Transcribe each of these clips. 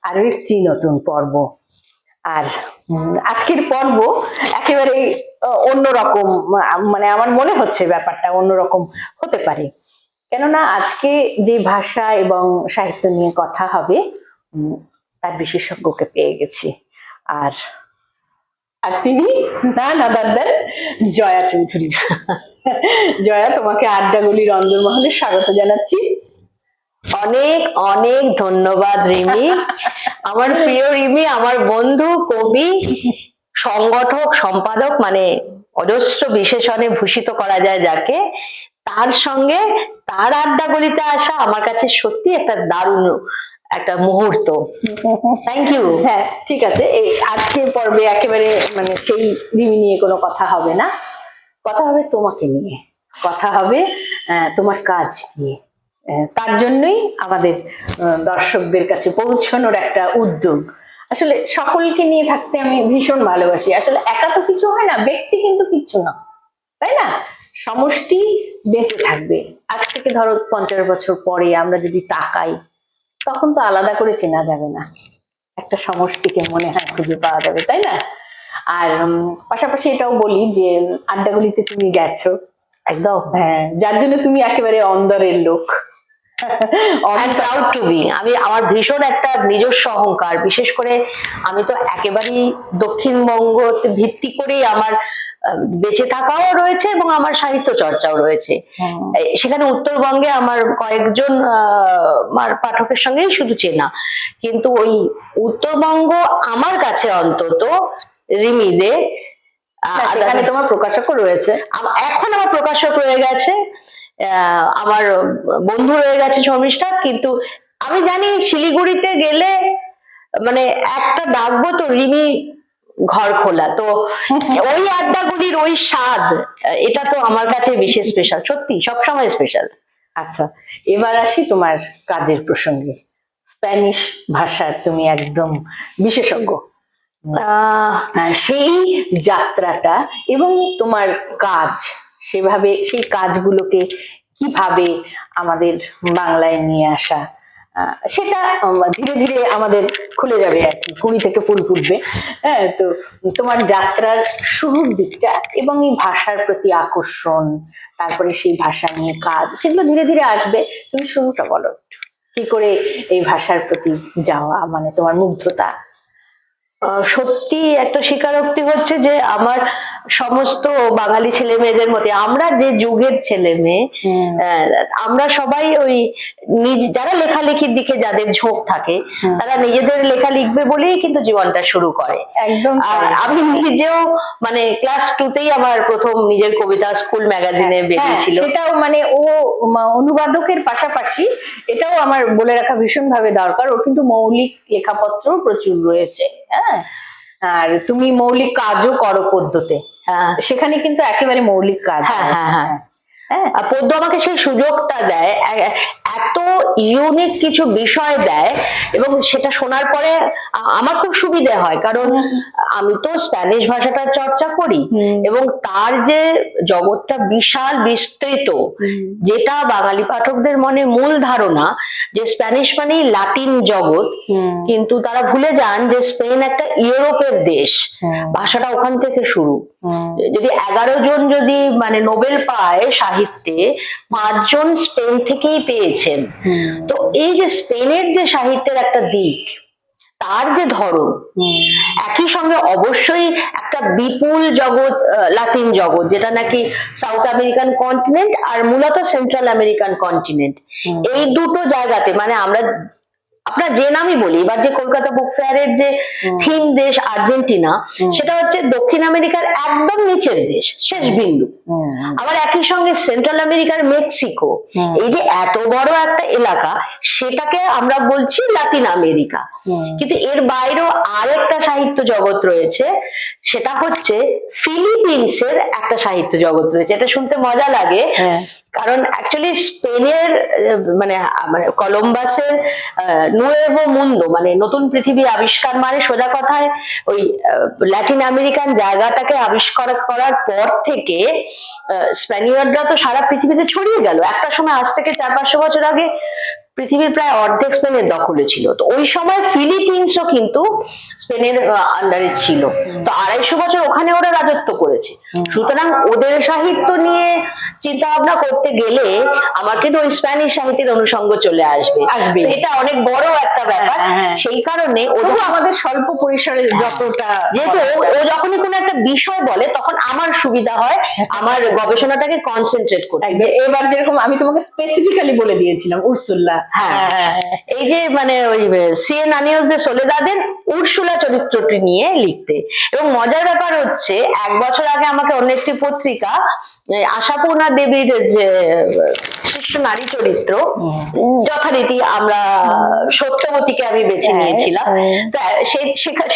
আরো একটি নতুন পর্ব। আর আজকের পর্ব একেবারে অন্যরকম, মানে আমার মনে হচ্ছে ব্যাপারটা অন্যরকম হতে পারে। কেননা আজকে যে ভাষা এবং সাহিত্য নিয়ে কথা হবে তার বিশেষজ্ঞকে পেয়ে গেছি। আর আর তিনি না দাদার জয়া চৌধুরী। জয়া, তোমাকে আড্ডাগুলির অন্দরমহলে স্বাগত জানাচ্ছি। অনেক অনেক ধন্যবাদ রিমি। আমার প্রিয় রিমি, আমার বন্ধু, কবি, সংগঠক, সম্পাদক, মানে অজস্র বিশেষণে ভূষিত করা যায় যাকে, তার সঙ্গে তার আড্ডাগুলিতে আসা আমার কাছে সত্যি একটা দারুণ একটা মুহূর্ত। Thank you. হ্যাঁ, ঠিক আছে। এই আজকের পর্বে একেবারে মানে সেই রিমি নিয়ে কোনো কথা হবে না, কথা হবে তোমাকে নিয়ে, কথা হবে তোমার কাজ নিয়ে। তার জন্যই আমাদের দর্শকদের কাছে পৌঁছানোর একটা উদ্যোগ। আসলে সকলকে নিয়ে থাকতে আমি ভীষণ ভালোবাসি। আসলে একা তো কিছু হয় না, ব্যক্তি কিন্তু কিচ্ছু না, তাই না? সমষ্টি বেঁচে থাকবে। আজ থেকে ধরো 50 বছর পরে আমরা যদি তাকাই, তখন তো আলাদা করে চেনা যাবে না, একটা সমষ্টিকে মনে হয় খুঁজে পাওয়া যাবে, তাই না? আর পাশাপাশি এটাও বলি যে আড্ডাগুলিতে তুমি গেছো একদম। হ্যাঁ, যার জন্য তুমি একেবারে অন্দরের লোক। Proud to be. আমি আমার ভীষণ একটা নিজস্ব অহংকার, বিশেষ করে আমি তো একেবারেই দক্ষিণবঙ্গ ভিত্তি করেই আমার বেঁচে থাকাও রয়েছে এবং আমার সাহিত্য চর্চাও রয়েছে। সেখানে উত্তরবঙ্গে আমার কয়েকজন পাঠকের সঙ্গেই শুধু চেনা, কিন্তু ওই উত্তরবঙ্গ আমার কাছে অন্তত রিমিদে সেখানে তোমার প্রকাশকও রয়েছে। এখন আমার প্রকাশক রয়ে গেছে, আমার বন্ধু রয়ে গেছে শর্মিষ্ঠা। কিন্তু আমি জানি শিলিগুড়িতে গেলে মানে একটা ডাকবো তো রিমি ঘর খোলা, তো ওই আড্ডাগুলির ওই স্বাদ, এটা তো আমার কাছে বিশেষ স্পেশাল, সত্যি সবসময় স্পেশাল। আচ্ছা, এবার আসি তোমার কাজের প্রসঙ্গে। স্প্যানিশ ভাষার তুমি একদম বিশেষজ্ঞ। সেই যাত্রাটা এবং তোমার কাজ, সেভাবে সেই কাজগুলোকে কিভাবে আমাদের বাংলায় নিয়ে আসা, সেটা ধীরে ধীরে আমাদের খুলে যাবে আর কি, কুড়ি থেকে ফুল ফুটবে। হ্যাঁ, তো তোমার যাত্রার শুরুর দিকটা এবং এই ভাষার প্রতি আকর্ষণ, তারপরে সেই ভাষা নিয়ে কাজ, সেগুলো ধীরে ধীরে আসবে। তুমি শুরুটা বলো, কি করে এই ভাষার প্রতি যাওয়া, মানে তোমার মুগ্ধতা। সত্যি একটা স্বীকারোক্তি হচ্ছে যে আমার সমস্ত বাঙালি ছেলে মেয়েদের মতে, আমরা যে যুগের ছেলে মেয়ে, আমরা সবাই ওই যারা লেখালেখির দিকে যাদের ঝোঁক থাকে, তারা নিজেদের লেখা লিখবে বলেই কিন্তু জীবনটা শুরু করে। একদম। আর আমি নিজেও মানে ক্লাস 2 তেই আমার প্রথম নিজের কবিতা স্কুল ম্যাগাজিনে বেরিয়েছিল। সেটাও মানে ও অনুবাদকের পাশাপাশি এটাও আমার বলে রাখা ভীষণ ভাবে দরকার, ওর কিন্তু মৌলিক লেখাপত্র প্রচুর রয়েছে। হ্যাঁ, আর তুমি মৌলিক কাজও করো পদ্যতে। সেখানে কিন্তু একেবারে মৌলিক কাজ। পদ্য আমাকে সেই সুযোগটা দেয়, এত ইউনিক কিছু বিষয় দেয়, এবং সেটা শোনার পরে আমার খুব সুবিধে হয়, কারণ আমি তো স্প্যানিশ ভাষাটা চর্চা করি এবং তার যে জগৎটা বিশাল বিস্তৃত, যেটা বাঙালি পাঠকদের মনে মূল ধারণা যে স্প্যানিশ মানেই লাতিন জগৎ, কিন্তু তারা ভুলে যান যে স্পেন একটা ইউরোপের দেশ, ভাষাটা ওখান থেকে শুরু। যদি 11 জন যদি মানে নোবেল পায় সাহিত্যে, 5 জন স্পেন থেকেই পেয়েছেন। তো এই যে স্পেনের যে সাহিত্যের একটা দিক, তার যে ধরন, একই সঙ্গে অবশ্যই একটা বিপুল জগৎ, লাতিন জগৎ, যেটা নাকি সাউথ আমেরিকান কন্টিনেন্ট আর মূলত সেন্ট্রাল আমেরিকান কন্টিনেন্ট, এই দুটো জায়গাতে মানে আমরা আপনার যে নামই বলি, এবার যে কলকাতা বুক ফেয়ারের যে থিম দেশ আর্জেন্টিনা, সেটা হচ্ছে দক্ষিণ আমেরিকার একদম নিচের দেশ, শেষ বিন্দু। আবার একই সঙ্গে সেন্ট্রাল আমেরিকার মেক্সিকো, এই যে এত বড় একটা এলাকা, সেটাকে আমরা বলছি লাতিন আমেরিকা। কিন্তু এর বাইরেও আরেকটা সাহিত্য জগৎ রয়েছে, সেটা হচ্ছে ফিলিপিন্সের একটা সাহিত্য জগৎ রয়েছে। এটা শুনতে মজা লাগে, কারণ অ্যাকচুয়ালি স্পেনের মানে কলম্বাসের নুয়েভো মুন্দো মানে নতুন পৃথিবী আবিষ্কার, মানে সোজা কথায় ওই ল্যাটিন আমেরিকান জায়গাটাকে আবিষ্কার করার পর থেকে স্প্যানিয়ার্ডরা তো সারা পৃথিবীতে ছড়িয়ে গেল। একটা সময় আজ থেকে 400-500 বছর আগে পৃথিবীর প্রায় অর্ধেক স্পেনের দখলে ছিল। তো ওই সময় ফিলিপিন্সও কিন্তু স্পেনের আন্ডারে ছিল। তো 250 বছর ওখানে ওরা রাজত্ব করেছে। সুতরাং ওদের সাহিত্য নিয়ে চিন্তা ভাবনা করতে গেলে আমার কিন্তু ওই স্প্যানিশ সাহিত্যের অনুষঙ্গ চলে আসবে। তো এটা অনেক বড় একটা ব্যাপার। সেই কারণে ওদের আমাদের স্বল্প পরিসরে যতটা, যেহেতু ও যখনই কোনো একটা বিষয় বলে তখন আমার সুবিধা হয় আমার গবেষণাটাকে কনসেন্ট্রেট করতে। এবার যেরকম আমি তোমাকে স্পেসিফিক্যালি বলে দিয়েছিলাম উর্সুলা, এই যে মানে ওই 100 años de সোলেদাদের উর্সুলা চরিত্রটি নিয়ে লিখতে। এবং মজার ব্যাপার হচ্ছে 1 বছর আগে আমাকে অন্য একটি পত্রিকা আশাপূর্ণা দেবীর যে শ্রেষ্ঠ নারী চরিত্র, যথারীতি আমরা সত্যবতীকে আমি বেছে নিয়েছিলাম।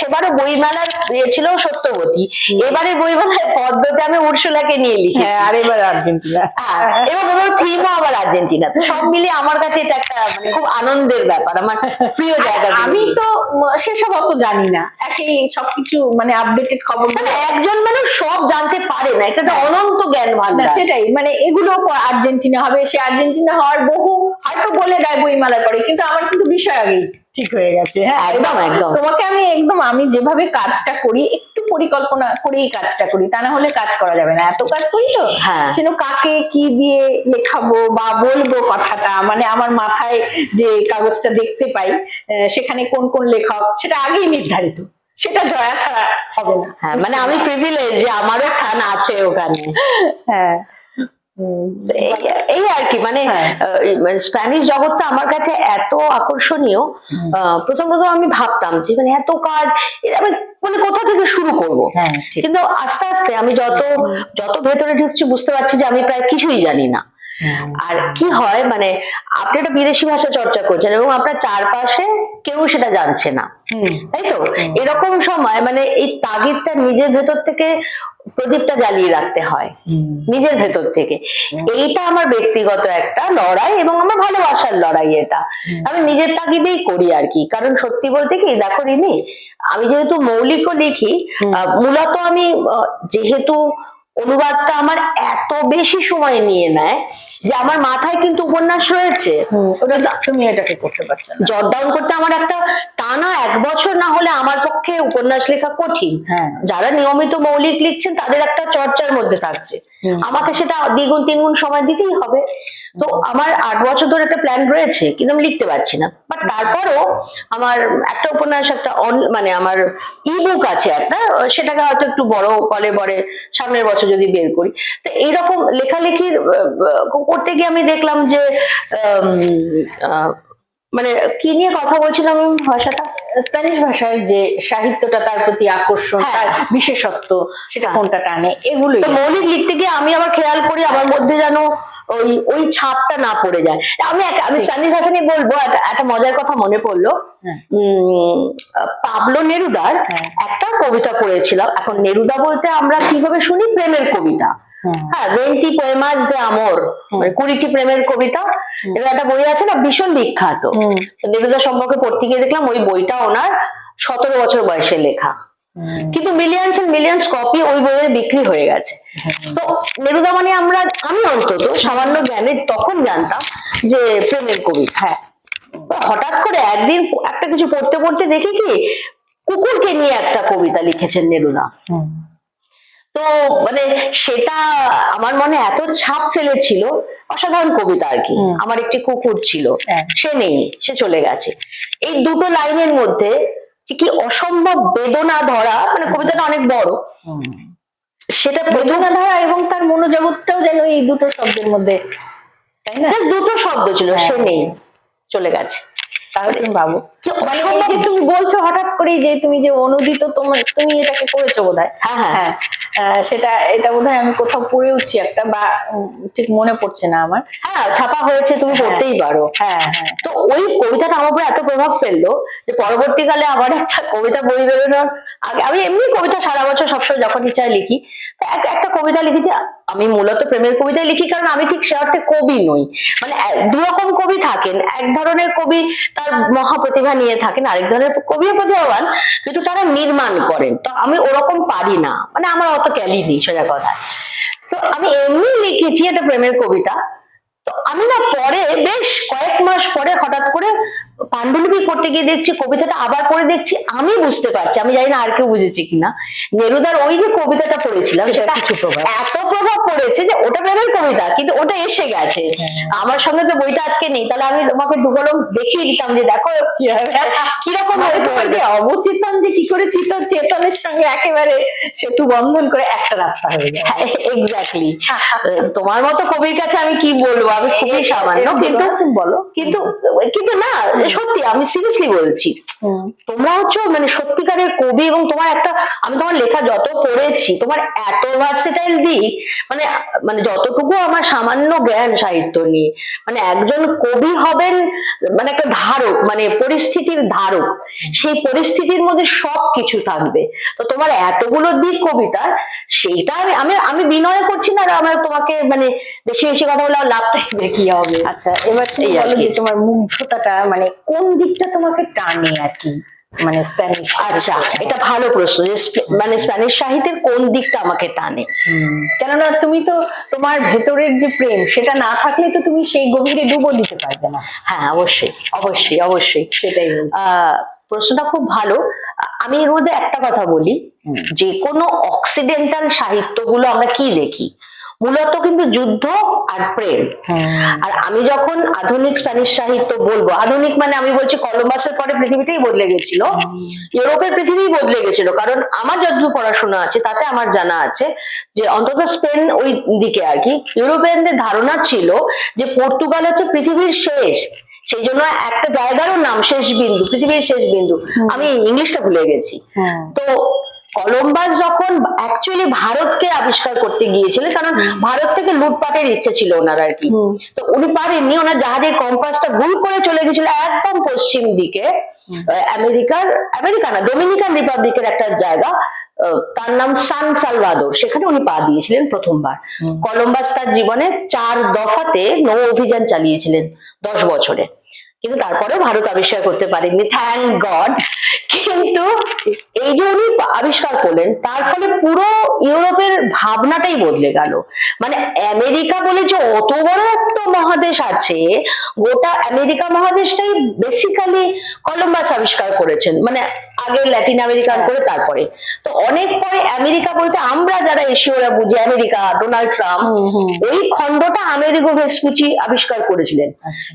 সেবারও বইমেলার ছিল সত্যবতী, এবারে বইমেলার পদ্মতে আমি উর্সুলাকে নিয়ে লিখি। আর এবার আর্জেন্টিনা, এবং ওর থিমও আবার আর্জেন্টিনা। তো সব মিলিয়ে আমার কাছে এটা একটা মানে খুব আনন্দের ব্যাপার, আমার প্রিয় জায়গা। আমি তো সেসব অত জানি না, একই সবকিছু মানে আপডেটেড খবর, মানে একজন মানুষ সব জানতে পারে না, এটা তো অনন্ত জ্ঞান ভান্ডার। সেটাই, মানে এগুলো আর্জেন্টিনা হবে, সে আর্জেন্টিনা হওয়ার বহু হয়তো বলে দেয় বইমেলার পরে, কিন্তু আমার কিন্তু বিষয় আগেই ঠিক হয়ে গেছে। হ্যাঁ, একদম একদম। তোমাকে আমি একদম, আমি যেভাবে কাজটা করি একটু পরিকল্পনা করেই কাজটা করি, তা না হলে কাজ করা যাবে না। এত কাজ করি তো, সেন কাকে কি দিয়ে লেখাবো বা বলবো কথাটা, মানে আমার মাথায় যে কাগজটা দেখতে পাই সেখানে কোন কোন লেখক সেটা আগেই নির্ধারিত, সেটা জয়া ছাড়া হবে না। হ্যাঁ, মানে আমি প্রিভিলেজ যে আমারও স্থান আছে ওখানে। হ্যাঁ, এই আর কি, মানে স্প্যানিশ জগৎটা আমার কাছে এত আকর্ষণীয়। প্রথম আমি ভাবতাম যে মানে এত কাজ, আমি মানে কোথা থেকে শুরু করব, কিন্তু আস্তে আস্তে আমি যত ভেতরে ঢুকছি বুঝতে পারছি যে আমি প্রায় কিছুই জানি না। আর কি হয়, মানে আপনি একটা বিদেশি ভাষা চর্চা করছেন এবং আপনার চারপাশে কেউ সেটা জানছে না, তাই তো? এরকম সময় মানে এই তাগিদটা নিজের ভেতর থেকে প্রদীপটা জ্বালিয়ে রাখতে হয়, নিজের ভেতর থেকে। এইটা আমার ব্যক্তিগত একটা লড়াই এবং আমার ভালোবাসার লড়াই। এটা আমি নিজের তাগিদেই করি আর কি। কারণ সত্যি বলতে কি, দেখো রিনি, আমি যেহেতু মৌলিকও লিখি, মূলত আমি যেহেতু অনুবাদটা আমার এত বেশি সময় নিয়ে নেয় যে আমার মাথায় কিন্তু উপন্যাস রয়েছে, তুমি এটাকে করতে পারছো না। জট ডাউন করতে আমার একটা টানা 1 বছর না হলে আমার পক্ষে উপন্যাস লেখা কঠিন। যারা নিয়মিত মৌলিক লিখছেন তাদের একটা চর্চার মধ্যে থাকছে, আমাকে সেটা দ্বিগুণ 3 গুণ সময় দিতেই হবে। তো আমার 8 বছর ধরে একটা প্ল্যান রয়েছে, কিন্তু আমি লিখতে পারছি না। বাট তারপরও আমার একটা উপন্যাস, একটা মানে আমার ইবুক আছে একটা, সেটাকে হয়তো একটু বড় পরে সামনের বছর যদি বের করি। তো এইরকম লেখালেখির করতে গিয়ে আমি দেখলাম যে মানে কি নিয়ে কথা বলছিলাম, ভাষাটা, স্প্যানিশ ভাষার যে সাহিত্যটা, তার প্রতি আকর্ষণ, তার বিশেষত্ব, সেটা কোনটা টানে, এগুলোই। মৌলিক লিখতে গিয়ে আমি আবার খেয়াল করি আমার মধ্যে যেন ওই ছাপটা না পড়ে যায়। আমি স্প্যানিশ ভাষা নিয়ে বলবো, একটা মজার কথা মনে পড়লো। পাবলো নেরুদার একটা কবিতা পড়েছিলাম। এখন নেরুদা বলতে আমরা কিভাবে শুনি, প্রেমের কবিতা। হ্যাঁ, 20 poemas de amor, মানে 20টি প্রেমের কবিতা। এটা একটা বই আছে না, ভীষণ বিখ্যাত। নেরুদা সম্পর্কে পড়তে গিয়ে দেখলাম ওই বইটা ওনার 17 বছর বয়সে লেখা, কিন্তু মিলিয়নস এন্ড মিলিয়নস কপি ওই বইয়ের বিক্রি হয়ে গেছে। তো নেরুদা মানে আমি অন্তত সামান্য জ্ঞানে তখন জানতাম যে প্রেমের কবিতা। হ্যাঁ, হঠাৎ করে একদিন একটা কিছু পড়তে পড়তে দেখি কি, কুকুরকে নিয়ে একটা কবিতা লিখেছেন নেরুদা। তো মানে সেটা আমার মনে এত ছাপ ফেলেছিল, অসাধারণ কবিতা আর কি। আমার একটি কুকুর ছিল, সে নেই, সে চলে গেছে। এই দুটো লাইনের মধ্যে কি অসম্ভব বেদনা ধরা, মানে কবিতাটা অনেক বড়, সেটা বেদনা ধরা এবং তার মনোজগৎটাও যেন এই দুটো শব্দের মধ্যে, তাই না? দুটো শব্দ ছিল, সে নেই, চলে গেছে। তাহলে তুমি ভাবো, যে তুমি বলছো হঠাৎ করেই যে তুমি যে অনুদিত, তুমি এটাকে করেছো বোধহয়। হ্যাঁ, এটা বোধহয় আমি কোথাও পড়েওছি একটা, বা ঠিক মনে পড়ছে না আমার। হ্যাঁ, ছাপা হয়েছে, তুমি পড়তেই পারো। তো ওই কবিতাটা আমার উপর এত প্রভাব ফেললো যে পরবর্তীকালে আমার একটা কবিতা বই বেরোনোর আগে, আমি এমনি কবিতা সারা বছর সবসময় যখন ইচ্ছা লিখি, একটা কবিতা লিখেছি। আমি মূলত প্রেমের কবিতাই লিখি, কারণ আমি ঠিক সে অর্থে কবি নই। মানে দুরকম কবি থাকেন, এক ধরনের কবি তার মহা প্রতিভা নিয়ে থাকেন, আরেক ধরনের কবিও প্রতিভাবান, কিন্তু তারা নির্মাণ করেন। তো আমি ওরকম পারি না, মানে আমার অত ক্যালি নেই সোজা কথা। তো আমি এমনি লিখেছি একটা প্রেমের কবিতা। তো তো আমি না পরে বেশ কয়েক মাস পরে হঠাৎ করে পাণ্ডুলিপি করতে গিয়ে দেখছি কবিতাটা আবার পড়ে দেখছি, আমি বুঝতে পারছি, আমি জানি না আর কেউ বুঝেছি কিনা, নেরুদার ওই যে কবিতাটা পড়েছিলাম সেটা কিছু প্রভাব। এত প্রভাব পড়েছে যে ওটা বেরোয় কবিতা, কিন্তু ওটা এসে গেছে। আমার সঙ্গে তো বইটা আজকে নেই, তাহলে আমি তোমাকে দুকলম দেখিয়ে দিতাম যে দেখো কিরকম মানে তোমার যে অবচেতন যে কি করে চেতনের সঙ্গে একেবারে সেতু বন্ধন করে একটা রাস্তা হয়ে যায়। এক্স্যাক্টলি। তোমার মতো কবির কাছে আমি কি বলবো, আমি খুবই সামান্য, কিন্তু তুমি বলো। কিন্তু কিন্তু না, সত্যি আমি সিরিয়াসলি বলছি, তোমরা হচ্ছে মানে সত্যিকারের কবি, এবং তোমার একটা, আমি তোমার লেখা যত পড়েছি তোমার এত ভার্সেটাইল দিক, মানে মানে যতটুকু আমার সামান্য জ্ঞান সাহিত্য নিয়ে, মানে একজন কবি হবেন মানে একটা ধারক, মানে পরিস্থিতির ধারক, সেই পরিস্থিতির মধ্যে সব কিছু থাকবে। তো তোমার এতগুলো দিক কবিতার, সেইটা আমি আমি বিনয় করছি না, আর আমরা তোমাকে মানে বেশি বেশি কথা বলে লাভটা কি হবে। আচ্ছা, এবার তুমি এই আর বলো কি। যে তোমার মুগ্ধতাটা মানে কোন দিকটা তোমাকে টানে আর কি, মানে স্প্যানিশ। আচ্ছা, এটা ভালো প্রশ্ন যে মানে স্প্যানিশ সাহিত্যের কোন দিকটা আমাকে টানে। কেননা তুমি তো তোমার ভেতরের যে প্রেম সেটা না থাকলে তো তুমি সেই গভীরে ডুবো দিতে পারবে না। হ্যাঁ, অবশ্যই অবশ্যই অবশ্যই। সেটাই বলছি। প্রশ্নটা খুব ভালো। আমি এর মধ্যে একটা কথা বলি, যে কোনো অক্সিডেন্টাল সাহিত্যগুলো আমরা কি দেখি, মূলত কিন্তু যুদ্ধ আর প্রেম। আর আমি যখন আধুনিক স্প্যানিশ সাহিত্য বলবো, আধুনিক মানে আমি বলছি কলম্বাসের পরে পৃথিবীটাই বদলে গেছিল, ইউরোপের পৃথিবী বদলে গেছিল, কারণ আমার যতদূর পড়াশোনা আছে তাতে আমার জানা আছে যে অন্তত স্পেন ওই দিকে আর কি, ইউরোপিয়ানদের ধারণা ছিল যে পর্তুগাল হচ্ছে পৃথিবীর শেষ, সেই জন্য একটা জায়গারও নাম শেষ বিন্দু, পৃথিবীর শেষ বিন্দু। আমি ইংলিশটা ভুলে গেছি। তো কলম্বাস যখন অ্যাকচুয়ালি ভারতকে আবিষ্কার করতে গিয়েছিলেন, কারণ ভারত থেকে লুটপাটের ইচ্ছে ছিল ওনার আর কি, তো উনি পারেননি, ওনার জাহাজের কম্পাসটা ভুল করে চলে গেছিল একদম পশ্চিম দিকে, আমেরিকা না, ডোমিনিকান রিপাবলিকের একটা জায়গা, তার নাম সান সালভাদোর, সেখানে উনি পা দিয়েছিলেন প্রথমবার। কলম্বাস তার জীবনে 4 দফাতে নৌ অভিযান চালিয়েছিলেন 10 বছরে, কিন্তু তারপরেও ভারত আবিষ্কার করতে পারেননি, থ্যাংক গড। কিন্তু এই যে উনি আবিষ্কার করলেন, তার ফলে পুরো ইউরোপের ভাবনাটাই বদলে গেল। মানে আমেরিকা বলে যে অত বড় একটা মহাদেশ আছে, গোটা আমেরিকা মহাদেশটাই বেসিক্যালি কলম্বাস আবিষ্কার করেছেন, মানে আগে ল্যাটিন আমেরিকান করে তারপরে। তো অনেক পরে আমেরিকা বলতে আমরা যারা এশীয়রা বুঝি, আমেরিকা, ডোনাল্ড ট্রাম্প, ওই খণ্ডটা আমেরিগো ভেসপুচি আবিষ্কার করেছিলেন।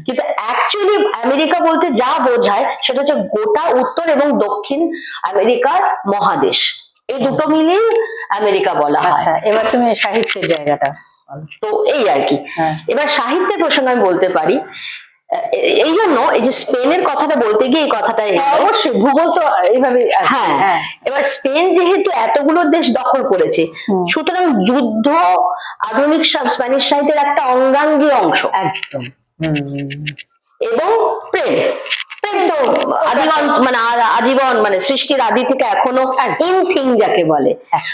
কিন্তু অ্যাকচুয়ালি আমেরিকা বলতে যা বোঝায় সেটা হচ্ছে গোটা উত্তর এবং দক্ষিণ আমেরিকার মহাদেশ, এই দুটো মিলেই আমেরিকা বলা হয়। আচ্ছা, এবার তুমি সাহিত্যের জায়গাটা বলো। তো এই আর কি। এবার সাহিত্যের প্রসঙ্গে আমি বলতে পারি, এই জন্য এই যে স্পেনের কথাটা বলতে গিয়ে এই কথাটা অবশ্যই ভূগোল তো এইভাবে আছে। হ্যাঁ, এবার স্পেন যেহেতু এতগুলো দেশ দখল করেছে, সুতরাং যুদ্ধ আধুনিক স্প্যানিশ সাহিত্যের একটা অঙ্গাঙ্গী অংশ একদম। এবং প্রেম, প্রেম তো আজীবন, মানে আজীবন, মানে সৃষ্টির আদি থেকে এখনো ইন থিং যাকে বলে।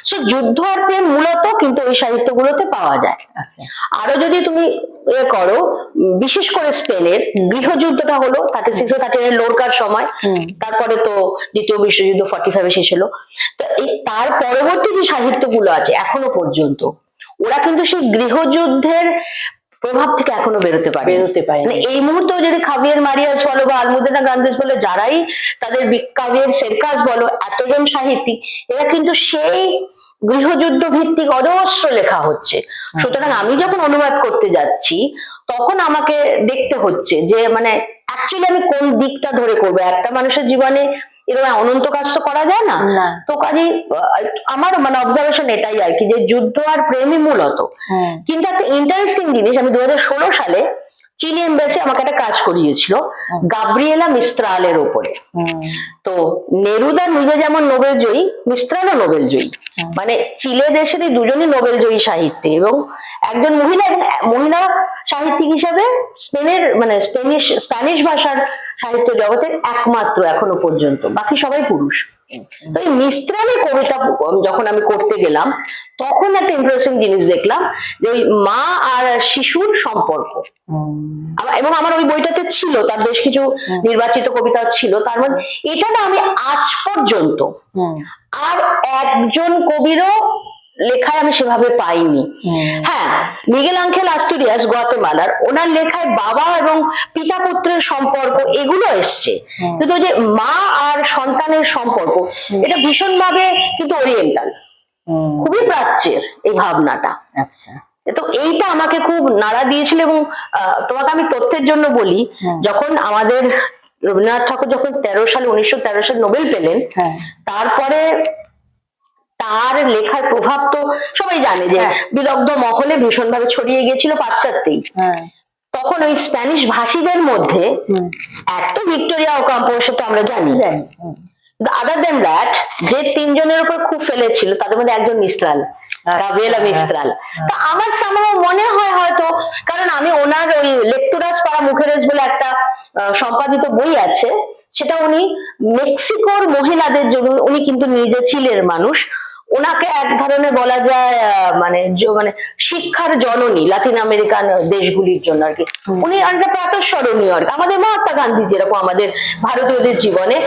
সো যুদ্ধ আর প্রেম মূলত কিন্তু এই সাহিত্যগুলোতে পাওয়া যায়। আচ্ছা, আরো যদি তুমি করো, বিশেষ করে স্পেনের গৃহযুদ্ধটা হলো 36-39 লোরকার সময়, তারপরে তো দ্বিতীয় বিশ্বযুদ্ধ 45-এ শেষ হলো। তো এই তার পরবর্তী যে সাহিত্যগুলো আছে এখনো পর্যন্ত, ওরা কিন্তু সেই গৃহযুদ্ধের প্রভাব থেকে এখনো বেরোতে পারে, মানে এই মুহূর্তে যদি খাবিয়ার মারিয়াস বলো বা আলমুদেনা গ্রান্দেস বলো, যারাই তাদের কাভিয়ার সেরকাস বলো, এতজন সাহিত্যিক, এরা কিন্তু সেই গৃহযুদ্ধ ভিত্তিক অজস্র লেখা হচ্ছে। সুতরাং আমি যখন অনুবাদ করতে যাচ্ছি তখন আমাকে দেখতে হচ্ছে যে মানে অ্যাকচুয়ালি আমি কোন দিকটা ধরে করবো। একটা মানুষের জীবনে এরকম অনন্ত কাজ তো করা যায় না, তো কাজে আমার মানে অবজারভেশন এটাই আর কি, যে যুদ্ধ আর প্রেমই মূলত। কিন্তু একটা ইন্টারেস্টিং জিনিস, আমি 2016 সালে চিলি এমবাসি আমাকে একটা কাজ করিয়েছিল গাব্রিয়েলা মিস্ত্রালের উপরে। তো নেরুদা নিজে যেমন নোবেল জয়ী, মিস্ত্রালও নোবেল জয়ী, মানে চিলে দেশেরই দুজনই নোবেল জয়ী সাহিত্যে, এবং একজন মহিলা, এবং মহিলা সাহিত্যিক হিসাবে স্পেনের মানে স্প্যানিশ ভাষার সাহিত্য জগতের একমাত্র এখনো পর্যন্ত, বাকি সবাই পুরুষ। তো এই মিস্ত্রালের কবিতা যখন আমি করতে গেলাম, তখন একটা ইন্টারেস্টিং জিনিস দেখলাম, যে ওই মা আর শিশুর সম্পর্ক, এবং আমার ওই বইটাতে ছিল তার বেশ কিছু নির্বাচিত কবিতা ছিল, তার মধ্যে এটা না আমি আজ পর্যন্ত আর একজন কবিরও লেখায় আমি সেভাবে পাইনি। হ্যাঁ, মিগেল আঙ্কেল আস্তুরিয়াস গুয়াতেমালার, ওনার লেখায় বাবা এবং পিতা পুত্রের সম্পর্ক এগুলো এসছে, কিন্তু ওই যে মা আর সন্তানের সম্পর্ক এটা ভীষণভাবে কিন্তু ওরিয়েন্টাল, খুবই প্রাচ্যের এই ভাবনাটা। আচ্ছা। তো এইটা আমাকে খুব নাড়া দিয়েছিল। এবং তোমাকে আমি তথ্যের জন্য বলি, যখন আমাদের রবীন্দ্রনাথ ঠাকুর যখন 1913 সালে নোবেল পেলেন, তারপরে তার লেখার প্রভাব তো সবাই জানে যে বিদগ্ধ মহলে ভীষণভাবে ছড়িয়ে গিয়েছিল পাশ্চাত্যেই। তখন ওই স্প্যানিশ ভাষীদের মধ্যে এক তো ভিক্টোরিয়া ওকাম্পো, সেটা আমরা জানি, আদার দেন দ্যাট যে তিনজনের উপর খুব ফেলেছিল তাদের মধ্যে একজন মিস্ত্রাল, গাব্রিয়েলা মিস্ত্রাল। তো আমার সামনে মনে হয় হয়তো, কারণ আমি ওনার ওই লেকটুরাস পারা মুখেরেজ বলে একটা সম্পাদিত বই আছে, সেটা উনি মেক্সিকোর মহিলাদের জন্য, উনি কিন্তু নিজে ছিলেন মানুষ, ওনাকে এক ধরনের বলা যায় মানে শিক্ষার জননী লাতিন আমেরিকান দেশগুলির জন্য আর কি। উনি অনেকটা প্রাতঃস্মরণীয় আর কি, আমাদের মহাত্মা গান্ধী যেরকম আমাদের ভারতীয়দের জীবনে,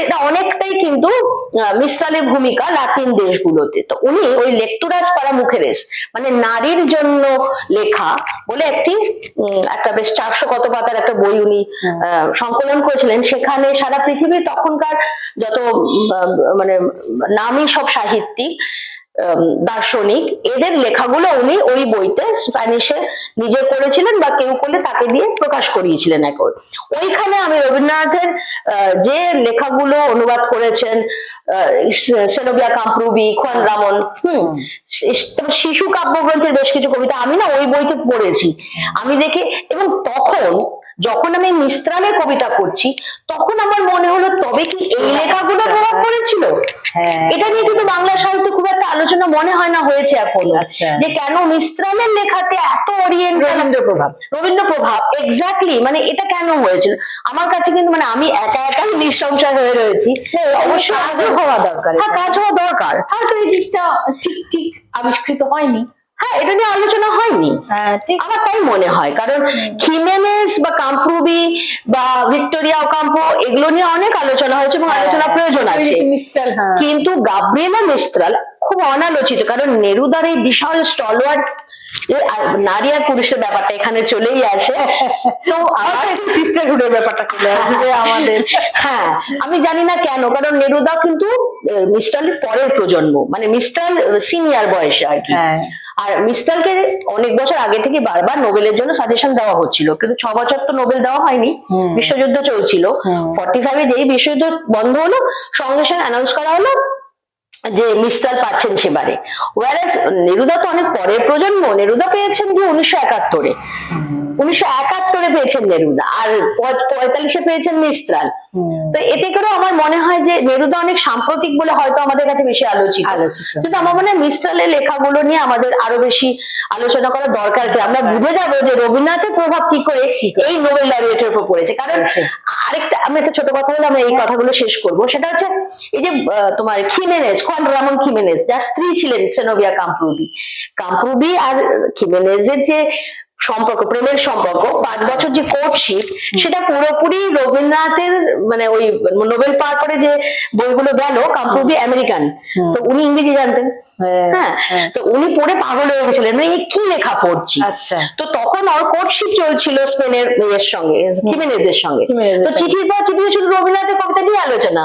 এটা অনেকটাই কিন্তু মিস্ত্রালের ভূমিকা লাতিন দেশগুলোতে। তো উনি ওই লেকটুরাস পারা মুখেরেস মানে নারীর জন্য লেখা বলে একটা বেশ 400 কত পাতার একটা বই উনি সংকলন করেছিলেন। সেখানে সারা পৃথিবীর তখনকার যত মানে নামী সব সাহিত্যিক, দার্শনিক, এদের লেখাগুলো উনি ওই বইতে স্প্যানিশে নিজে করেছিলেন বা কেউ করলে তাকে দিয়ে প্রকাশ করিয়েছিলেন। ওইখানে আমি রবীন্দ্রনাথের যে লেখাগুলো অনুবাদ করেছেন, সেনোবিয়া কাম্প্রুবি, খুয়ান রামন, শিশু কাব্যগ্রন্থের বেশ কিছু কবিতা আমি না ওই বইতে পড়েছি, আমি দেখি। এবং তখন যখন আমি মিস্ত্রালের কবিতা করছি, তখন আমার মনে হলো তবে কি এই লেখাগুলো প্রভাব পড়েছিল। এটা নিয়ে কিন্তু বাংলা সাহিত্যে খুব একটা আলোচনা মনে হয় না হয়েছে এখন, যে কেন মিস্ত্রালের লেখাতে এত ওরিয়েন্টাল রবীন্দ্র প্রভাব এক্স্যাক্টলি, মানে এটা কেন হয়েছিল। আমার কাছে কিন্তু মানে আমি একা একাই নিঃসংশয় হয়ে রয়েছি। অবশ্যই কাজ হওয়া দরকার, কাজ হওয়া দরকার, হয়তো এই দিকটা ঠিক আবিষ্কৃত হয়নি। হ্যাঁ, এটা নিয়ে আলোচনা হয়নি আমার তাই মনে হয়, কারণ খিমেনেজ বা কাম্প্রুবি বা ভিক্টোরিয়া ওকাম্পো এগুলো নিয়ে অনেক আলোচনা হয়েছে এবং আলোচনা প্রয়োজন আছে, কিন্তু গাব্রিয়েলা মিস্ত্রাল খুব অনালোচিত। কারণ নেরুদার এই বিশাল স্টলওয়ার্ড নারী আর পুরুষের ব্যাপারটা এখানে চলেই আসে, তো সিস্টারহুডের ব্যাপারটা চলে আসবে আমাদের। হ্যাঁ, আমি জানি না কেন, কারণ নেরুদা কিন্তু মিস্ত্রালের পরের প্রজন্ম, মানে মিস্ত্রাল সিনিয়র বয়সে আর কি। আর মিস্ত্রালকে অনেক বছর আগে থেকে বারবার নোবেলের জন্য সাজেশন দেওয়া হচ্ছিল, কিন্তু 6 বছর তো নোবেল দেওয়া হয়নি, বিশ্বযুদ্ধ চলছিল। 45-এ যেই বিশ্বযুদ্ধ বন্ধ হলো, সঙ্গে সঙ্গে অ্যানাউন্স করা হলো যে মিস্ত্রাল পাচ্ছেন সেবারে। ওয়ারেস নেরুদা তো অনেক পরের প্রজন্ম, নেরুদা পেয়েছেন কি 1971-এ, 1971-এ পেয়েছেন নেরুদা, আর 45-এ পেয়েছেন মিস্ত্রাল। তো এতে করে আমার মনে হয় যে নেরুদা অনেক সাম্প্রতিক বলে হয়তো আমাদের কাছে বেশি আলোচিত, কিন্তু আমার মনে হয় মিস্ত্রালের লেখাগুলো নিয়ে আমাদের আরো বেশি আলোচনা করা দরকার, যে আমরা বুঝে যাবো যে রবীন্দ্রনাথের প্রভাব কি করে এই নোবেল লরিয়েটের উপর পড়েছে। কারণ আরেকটা আমি একটা ছোট কথা বলে আমি এই কথাগুলো শেষ করবো, সেটা হচ্ছে এই যে তোমার খিমেনেজ, খুয়ান রামন খিমেনেজ, যার স্ত্রী ছিলেন সেনোবিয়া কাম্প্রুবি আর খিমেনেজের যে সম্পর্ক, প্রেমের সম্পর্ক, 5 বছর যে কোর্টশিপ, সেটা পুরোপুরি রবীন্দ্রনাথের মানে ওই নোবেল পাওয়ার পরে যে বইগুলো গেল, কাম্প্রুবি আমেরিকান, তো উনি ইংরেজি জানতেন। হ্যাঁ, তো উনি পড়ে পাগল হয়ে গেছিলেন, মানে কি লেখা পড়ছি। তো তখন ওর কোর্টশিপ চলছিল স্পেনের এর সঙ্গে, খিমেনেজের সঙ্গে। তো চিঠির পর চিঠি শুধু রবীন্দ্রনাথের কবিতা নিয়ে আলোচনা।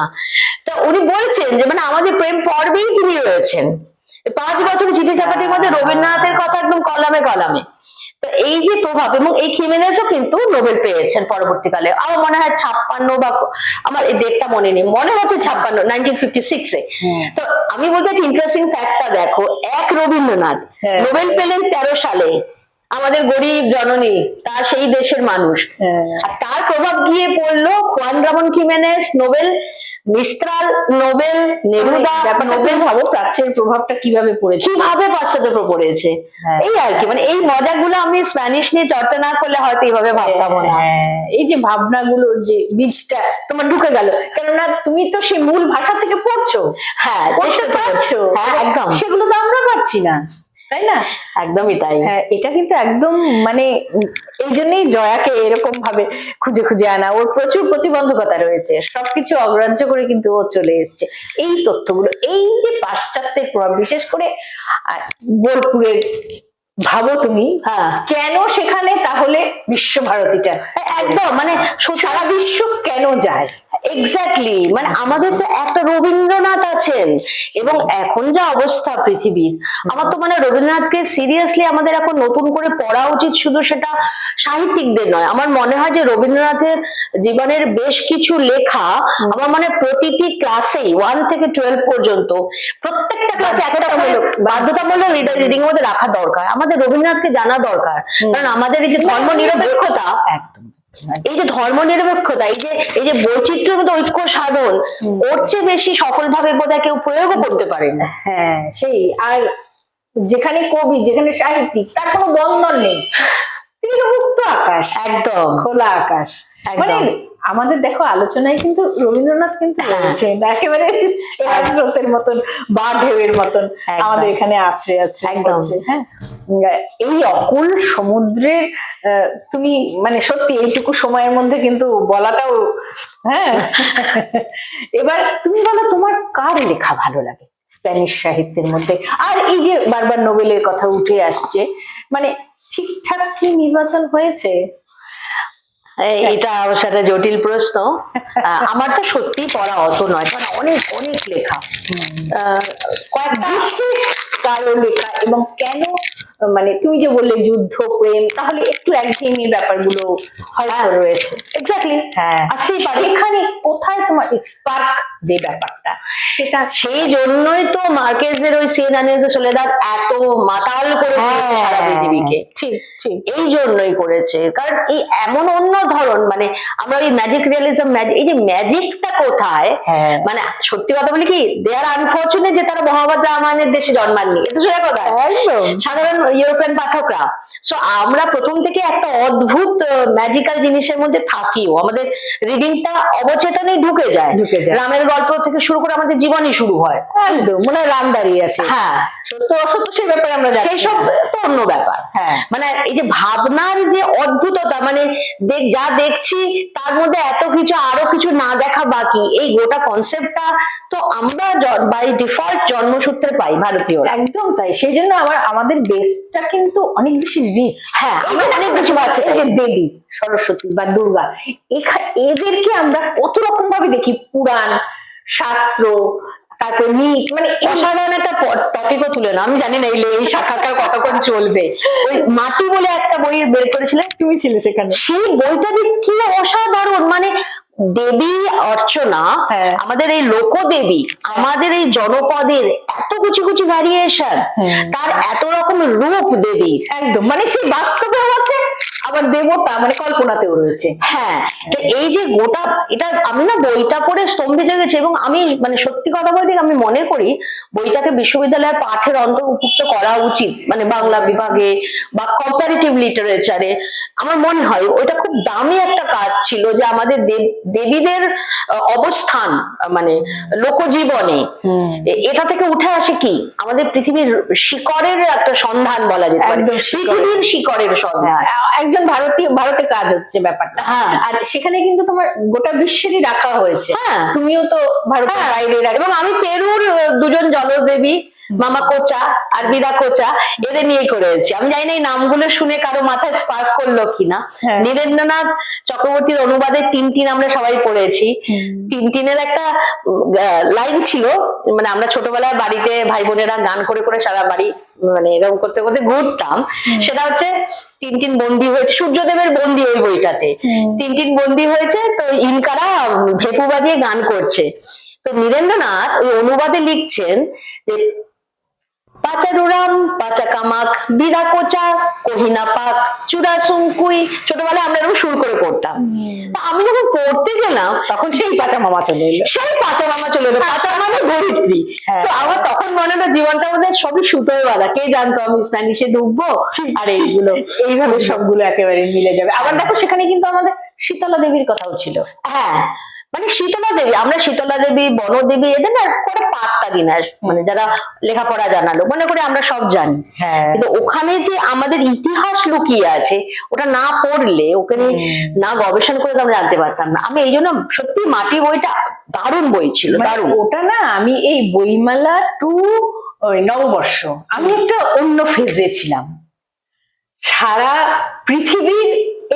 তো উনি বলছেন যে মানে আমাদের প্রেম পর্বেই তিনি রয়েছেন, 5 বছরের চিঠি চাপাটির মধ্যে রবীন্দ্রনাথের কথা একদম কলামে কলামে। তো এই যে প্রভাব, এবং এই খিমেনেজও কিন্তু নোবেল পেয়েছেন পরবর্তীকালে, আমার মনে হয় 56 বা আমার এই ডেটটা মনে নেই, মনে হচ্ছে 1956-এ। তো আমি বলতে চাচ্ছি ইন্টারেস্টিং ফ্যাক্টটা দেখো, এক রবীন্দ্রনাথ নোবেল পেলেন 13 সালে, আমাদের গরিব জননী, তার সেই দেশের মানুষ, আর তার প্রভাব গিয়ে পড়লো Juan Ramon Jimenez Nobel, Mistral Nobel, Neruda Nobel. ভাবো প্রাচ্যের প্রভাবটা কিভাবে পড়েছে, কিভাবে পাশ্চাত্যের উপর পড়েছে। এই আর কি, মানে এই মজাগুলো আমি স্প্যানিশ নিয়ে চর্চা না করলে হয়তো এইভাবে ভাবতাম না। এই যে ভাবনাগুলোর যে বীজটা তোমার ঢুকে গেল, কেননা তুমি তো সেই মূল ভাষা থেকে পড়ছো, হ্যাঁ পড়তে পারছো, একদম, সেগুলো তো আমরা পাচ্ছি না, তাই না? একদমই তাই। হ্যাঁ, এটা কিন্তু একদম মানে এই জন্যই জয়াকে এরকম ভাবে খুঁজে খুঁজে আনা। ওর প্রচুর প্রতিবন্ধকতা রয়েছে, সবকিছু অগ্রাহ্য করে কিন্তু ও চলে এসছে। এই তথ্যগুলো, এই যে পাশ্চাত্যের প্রভাব, বিশেষ করে বোলপুরের, ভাবো তুমি হ্যাঁ। কেন সেখানে তাহলে বিশ্বভারতীটা একদম মানে সারা বিশ্ব কেন যায়? এক্স্যাক্টলি, মানে আমাদের তো একটা রবীন্দ্রনাথ আছেন, এবং এখন যা অবস্থা পৃথিবীর, আমার তো মানে রবীন্দ্রনাথকে সিরিয়াসলি আমাদের এখন নতুন করে পড়া উচিত। শুধু সেটা সাহিত্যিকদের নয়, আমার মনে হয় যে রবীন্দ্রনাথের জীবনের বেশ কিছু লেখা আমার মানে প্রতিটি ক্লাসেই 1 থেকে 12 পর্যন্ত প্রত্যেকটা ক্লাসে একটা বাধ্যতামূলক রিডিং এর মধ্যে রাখা দরকার। আমাদের রবীন্দ্রনাথকে জানা দরকার, কারণ আমাদের এই যে ধর্ম নিরপেক্ষতা, একদম এই যে ধর্ম নিরপেক্ষতা, এই যে বৈচিত্র্যের মধ্যে ঐক্য সাধন, ওর চেয়ে বেশি সফলভাবে বোধহয় কেউ প্রয়োগও করতে পারে না। হ্যাঁ, সেই আর যেখানে কবি, যেখানে সাহিত্যিক, তার কোনো বন্ধন নেই, তিনি তো মুক্ত আকাশ, একদম খোলা আকাশ। একদম। মানে আমাদের দেখো আলোচনায় কিন্তু রবীন্দ্রনাথ কিন্তু রয়েছেন একেবারে ছোড়া স্রোতের মতন বা ঢেউয়ের মতন একদম। আমাদের এখানে আছড়ে আছড়ে একদম। পড়ছে। হ্যাঁ, এই অকুল সমুদ্রের তুমি মানে সত্যি এইটুকু সময়ের মধ্যে কিন্তু বলাটাও, হ্যাঁ। এবার তুমি বলো তোমার কার লেখা ভালো লাগে স্প্যানিশ সাহিত্যের মধ্যে? আর এই যে বারবার নোবেলের কথা উঠে আসছে, মানে ঠিকঠাক কি নির্বাচন হয়েছে? এটা অবশ্য একটা জটিল প্রশ্ন। আমার তো সত্যি পড়া অত নয়, কারণ অনেক অনেক লেখা, কয়েকটা বিশেষ কারো লেখা, এবং কেন মানে তুমি যে বললে যুদ্ধ প্রেম, তাহলে একটু একঘেয়েমির ব্যাপারগুলো হয়তো রয়েছে। এক্স্যাক্টলি, হ্যাঁ, আসতেই পারে। সেখানে কোথায় তোমার স্পার্ক যে ব্যাপারটা, সেটা সেই জন্যই তো মার্কেজের ওই সেন আনিয়েছে সোলেদাদ এত মাতাল করে দিয়েছে সারা পৃথিবীকে। ঠিক ঠিক এই জন্যই করেছে, কারণ এই এমন অন্য ধরন, মানে আমরা ওই ম্যাজিক রিয়ালিজম, এই যে ম্যাজিকটা কোথায়, হ্যাঁ। মানে সত্যি কথা বলি কি, দে আর আনফরচুনেট যে তারা মোহাম্মদ রহমানের দেশে জন্মাননি, এটা সোজা কথা। একদম সাধারণ ইউরোপিয়ান পাঠকরা, সো আমরা প্রথম থেকে একটা অদ্ভুত ম্যাজিক্যাল জিনিসের মধ্যে থাকিও, আমাদের রিডিংটা অবচেতনেই ঢুকে যায়। রামের গল্প থেকে শুরু করে আমাদের জীবনই শুরু হয়। একদম, মনে হয় রাম দাঁড়িয়ে আছে। হ্যাঁ, সত্য অসত্য সেই ব্যাপারে আমরা সেই সব তো অন্য ব্যাপার। হ্যাঁ, মানে এই যে ভাবনার যে অদ্ভুততা, মানে যা দেখছি তার মধ্যে এত কিছু, আরো কিছু না দেখা বাকি, এই গোটা কনসেপ্টটা তো আমরা বাই ডিফল্ট জন্মসূত্রে পাই ভারতীয়। একদম তাই। সেই জন্য আমাদের বেসটা কিন্তু অনেক বেশি রিচ। হ্যাঁ, আমরা অনেক কিছু আছে, এই যে দেবী সরস্বতী বা দুর্গা, এদেরকে আমরা কত রকম ভাবে দেখি, পুরাণ, শাস্ত্র, তারপর মিথ, মানে অসাধারণ একটা টপিকও তুলে না। আমি জানি না এই সাক্ষাৎকার কতক্ষণ চলবে। ওই মাটি বলে একটা বই বের করেছিলেন, তুমি ছিলে সেখানে। সেই বইটা যে কি অসাধারণ, মানে দেবী অর্চনা, আমাদের এই লোকদেবী, আমাদের এই জনপদের এত কুচি কুচি ভ্যারিয়েশন, তার এত রকম রূপ দেবীর, একদম মানে সেই বাস্তবেও আছে, আবার দেবতা মানে কল্পনাতেও রয়েছে। হ্যাঁ, তো এই যে গোটা এটা, আমি না বইটা পড়ে স্তম্ভিত গেছি, এবং আমি মানে সত্যি কথা বলতে আমি মনে করি বইটাকে বিশ্ববিদ্যালয়ের পাঠের অন্তর্ভুক্ত করা উচিত, মানে বাংলা বিভাগে বা কম্পারেটিভ লিটারেচারে। আমার মনে হয় ওইটা খুব দামি একটা কাজ ছিল, যে আমাদের দেবীদের অবস্থান মানে লোকজীবনে, এটা থেকে উঠে আসে কি আমাদের পৃথিবীর শিকড়ের একটা সন্ধান বলা যেতে পারে, পৃথিবীর শিকড়ের সন্ধান। একজন ভারতে কাজ হচ্ছে ব্যাপারটা। হ্যাঁ, আর সেখানে কিন্তু তোমার গোটা বিশ্বেরই রাখা হয়েছে। হ্যাঁ, তুমিও তো ভারতের বাইরে, এবং আমি পেরুর দুজন জলদেবী, মামা কোচা আর বীরা কোচা, এদের নিয়ে করেছি। আমি জানি না এই নামগুলো শুনে কারো মাথায় স্পার্ক করলো কিনা। নীরেন্দ্রনাথ চক্রবর্তীর অনুবাদে টিনটিন আমরা সবাই পড়েছি। টিনটিনের একটা লাইন ছিল, মানে আমরা ছোটবেলায় বাড়িতে ভাই বোনেরা গান করে করে সারা বাড়ি মানে এরকম করতে করতে ঘুরতাম। সেটা হচ্ছে টিনটিন বন্দী হয়েছে, সূর্যদেবের বন্দী ওই বইটাতে। টিনটিন বন্দী হয়েছে, তো ইনকারা ভেপু বাজিয়ে গান করছে। তো নীরেন্দ্রনাথ ওই অনুবাদে লিখছেন যে পাচারুরাম পাচা কামাক বীরা কোচা কহিনা পাক চূড়া সুঙ্কুই, ছোটবেলায় আমরা এরকম সুর করে পড়তাম। আমি যখন পড়তে গেলাম তখন সেই পাচা মামা চলে এলো, পাচা মানে ধরিত্রী। আমার তখন মনে হলো জীবনটা আমাদের সবই সুতোয় বাঁধা, কে জানতো আমি স্প্যানিশে ঢুকবো আর এইগুলো এইভাবে সবগুলো একেবারে মিলে যাবে। আবার দেখো সেখানে কিন্তু আমাদের শীতলা দেবীর কথাও ছিল। হ্যাঁ, মানে শীতলা দেবী, আমরা শীতলা দেবী, বনদেবী, এদের না কোনো পাত্তা দিন আর, মানে যারা লেখাপড়া জানালো মনে করে আমরা সব জানি, হ্যাঁ কিন্তু ওখানে যে আমাদের ইতিহাস লুকিয়ে আছে ওটা না পড়লে, ওখানে না গবেষণা করে তো আমরা জানতে পারতাম না। আমি এই জন্য সত্যি মাটি বইটা দারুণ বই ছিল, মানে দারুণ। ওটা না, আমি এই বইমেলা টু নববর্ষ আমি একটা অন্য ফেজে ছিলাম। সারা পৃথিবীর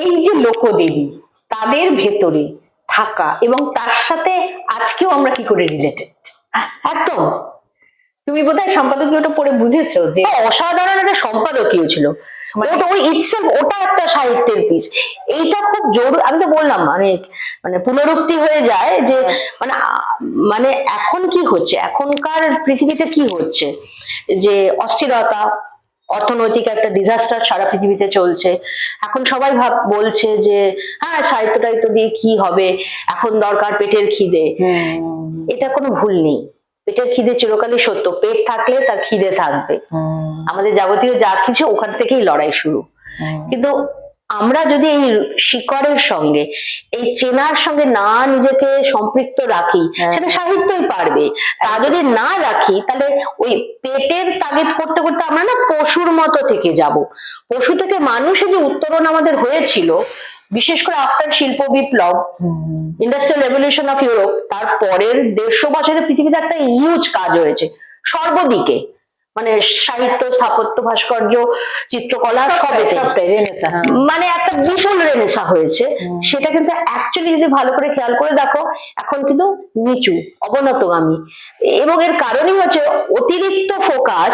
এই যে লোকদেবী, তাদের ভেতরে থাকা এবং তার সাথে আজকেও আমরা কি করে রিলেটেড। একদম তুমি বোধহয় সম্পাদকীয়টা পড়ে বুঝেছো যে অসাধারণ একটা সম্পাদকীয় ছিল। মানে- ওটা ওই ইটসেলফ ওটা একটা সাহিত্যের পিস। এইটা খুব জরুরি, আমি তো বললাম মানে মানে পুনরুক্তি হয়ে যায় যে মানে মানে এখন কি হচ্ছে, এখনকার পৃথিবীতে কি হচ্ছে, যে অস্থিরতা, অর্থনৈতিক একটা ডিজাস্টার সারা পৃথিবীতে চলছে। এখন সবাই বলছে যে হ্যাঁ সাহিত্য টাহিত্য দিয়ে কি হবে, এখন দরকার পেটের খিদে। এটা কোনো ভুল নেই, পেটের খিদে চিরকালই সত্য, পেট থাকলে তার খিদে থাকবে। আমাদের যাবতীয় যা কিছু ওখান থেকেই লড়াই শুরু। কিন্তু আমরা যদি এই শিকড়ের সঙ্গে, এই চেনার সঙ্গে না নিজেকে সম্পৃক্ত রাখি, সেটা সাহিত্যই পারবে। তা যদি না রাখি তাহলে ওই পেটের তাগিদ করতে করতে আমরা না পশুর মতো থেকে যাব। পশু থেকে মানুষের যে উত্তরণ আমাদের হয়েছিল, বিশেষ করে আফটার শিল্প বিপ্লব, ইন্ডাস্ট্রিয়াল রেভলিউশন অফ ইউরোপ, তার পরের 150 বছরের পৃথিবীতে একটা হিউজ কাজ হয়েছে সর্বদিকে, মানে সাহিত্য, স্থাপত্য, ভাস্কর্য, চিত্রকলা সবেতে মানে একটা বিপুল রেনেসা হয়েছে। সেটা কিন্তু অ্যাকচুয়ালি যদি ভালো করে খেয়াল করে দেখো, এখন কিন্তু নিচু, অবনতগামী। এবং এর কারণই হচ্ছে অতিরিক্ত ফোকাস,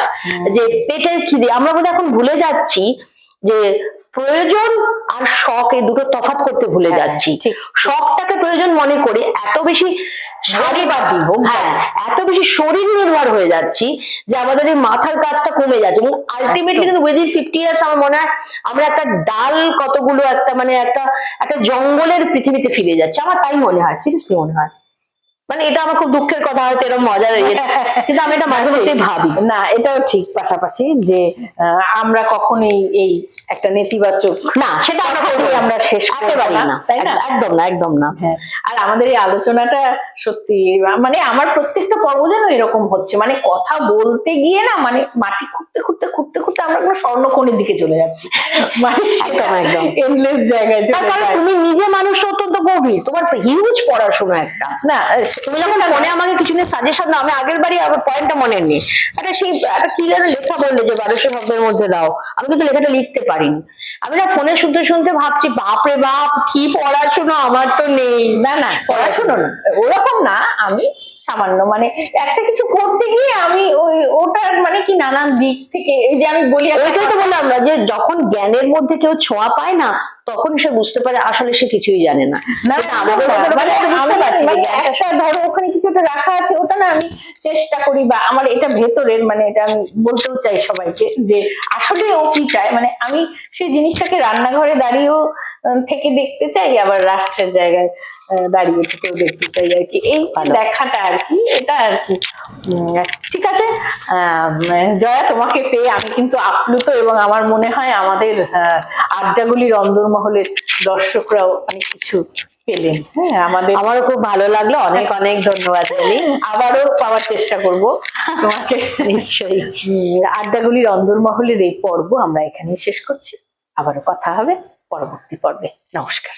যে পেটের খিদে। আমরা বোধহয় এখন ভুলে যাচ্ছি যে প্রয়োজন আর শখ, এই দুটো তফাৎ করতে ভুলে যাচ্ছি। শখটাকে প্রয়োজন মনে করে এত বেশি শারীরবাদী, হ্যাঁ এত বেশি শরীর নির্ভর হয়ে যাচ্ছি যে আমাদের এই মাথার কাজটা কমে যাচ্ছে। এবং আলটিমেটলি কিন্তু উইদিন 50 ইয়ার্স আমার মনে হয় আমরা একটা ডাল কতগুলো একটা মানে একটা একটা জঙ্গলের পৃথিবীতে ফিরে যাচ্ছে, আমার তাই মনে হয়, সিরিয়াসলি মনে হয়। মানে এটা আমার খুব দুঃখের কথা, হয়তো এরকম মজার কিন্তু আমি এটা মাঝে মধ্যে ভাবি। না, এটাও ঠিক, পাশাপাশি যে আমরা কখনোই এই একটা নেতিবাচক না, সেটা আমরা শেষ করতে পারি না, তাই না? একদম না, একদম না। হ্যাঁ, আর আমাদের এই আলোচনাটা সত্যি মানে আমার প্রত্যেকটা পর্ব যেন এরকম হচ্ছে, মানে কথা বলতে গিয়ে না মানে মাটি খুঁড়তে খুঁড়তে খুঁড়তে খুঁড়তে আমরা কোনো স্বর্ণখনির দিকে চলে যাচ্ছি, মানে একদম একদম এন্ডলেস জায়গায় চলে কারণ যাই। তুমি নিজে মানুষটা অত্যন্ত গভীর, তোমার হিউজ পড়াশোনা একটা। না, তুমি যখন ফোনে আমাকে কিছু নিয়ে সাজেশন দাও, আমি আগের বারই আমার পয়েন্টটা মনে নেই, একটা সেই একটা কি যেন লেখা বললে যে 1200 শব্দের মধ্যে দাও, আমি কিন্তু লেখাটা লিখতে পারিনি। আমি না ফোনে শুনতে শুনতে ভাবছি বাপরে বাপ কি পড়াশোনা, আমার তো নেই। না না, পড়াশোনা না ওরকম না, আমি সামান্য মানে একটা কিছু করতে গিয়ে আমি ওই ওটার মানে কি নানান দিক থেকে, এই যে আমি বলি ওইটাই তো বললাম না, যে যখন জ্ঞানের মধ্যে কেউ ছোঁয়া পায় না, তখন সে বুঝতে পারে আসলে সে কিছুই জানে না। না, সেটা আমাদের ব্যাপারে মানে বুঝতে আমি পারছি মানে যে জ্ঞানটা একটা ধরো ওখানে কিছু একটা রাখা আছে, ওটা না আমি চেষ্টা করি, বা আমার এটা ভেতরের, মানে এটা আমি বলতেও চাই সবাইকে যে আসলে ও কি চায়, মানে আমি সেই জিনিসটাকে রান্নাঘরে দাঁড়িয়েও থেকে দেখতে চাই, আবার রাষ্ট্রের জায়গায় দাঁড়িয়ে থেকেও দেখতে চাই আর কি, এই দেখাটা আর কি, এটা আর কি। ঠিক আছে, জয়া, তোমাকে পেয়ে আমি কিন্তু আপ্লুত, এবং আমার মনে হয় আমাদের আড্ডাগুলির অন্দরমহলের দর্শকরাও অনেক কিছু পেলেন। হ্যাঁ, আমারও খুব ভালো লাগলো, অনেক অনেক ধন্যবাদ বলি, আবারও পাওয়ার চেষ্টা করব তোমাকে নিশ্চয়ই। আড্ডাগুলির অন্দরমহলের এই পর্ব আমরা এখানেই শেষ করছি, আবারও কথা হবে পরবর্তী পর্বে। নমস্কার।